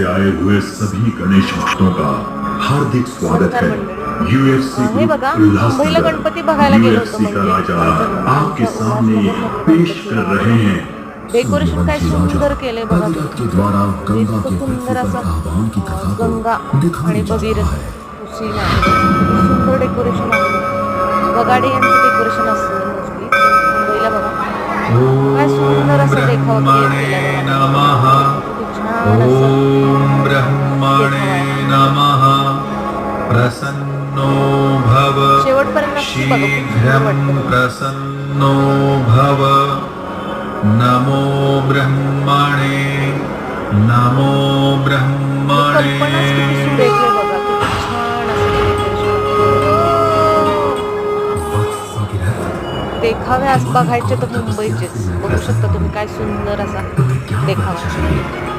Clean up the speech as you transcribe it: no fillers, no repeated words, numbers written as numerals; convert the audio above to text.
से आए हुए सभी गणेश भक्तों का हार्दिक स्वागत है। यूएफसी हे बघा, मुंबईला गणपती बघायला गेलो होतो यूएफसी का राजा आपके आमच्या सामने उल्हासनगर पेश गणपती कर बघायला. रहे हैं। डेकोरेशन काय सुंदर केलंय बघा भगीरथ के तुम्ही. द्वारा गंगा इतकं के सुंदर पृथ्वी पर असं आह्वान की कथा को गंगा दिखाने आणि जा भगीरथ रहा है। सीन आहे. सुंदर डेकोरेशन आहे. बगाडे यांचं डेकोरेशन असतं मोस्टली मुंबईला बघा. काय सुंदर असं देखावा क्रिएट केलाय बघा. किती छान असं ओम ब्रह्मणे नमः प्रसन्नो भव शेवटपर्यंत नक्की बघा, खूप सुंदर शीघ्रं वाटतं. प्रसन्नो भव नमो ब्रह्मणे नमो ब्रह्मणे कल्पनाच किती सुरेख आहे बघा. किती छान असं डेकोरेशन. देखावे आज बघायचे तर मुंबईचेच बघू शकता तुम्ही काय सुंदर असा देखावा.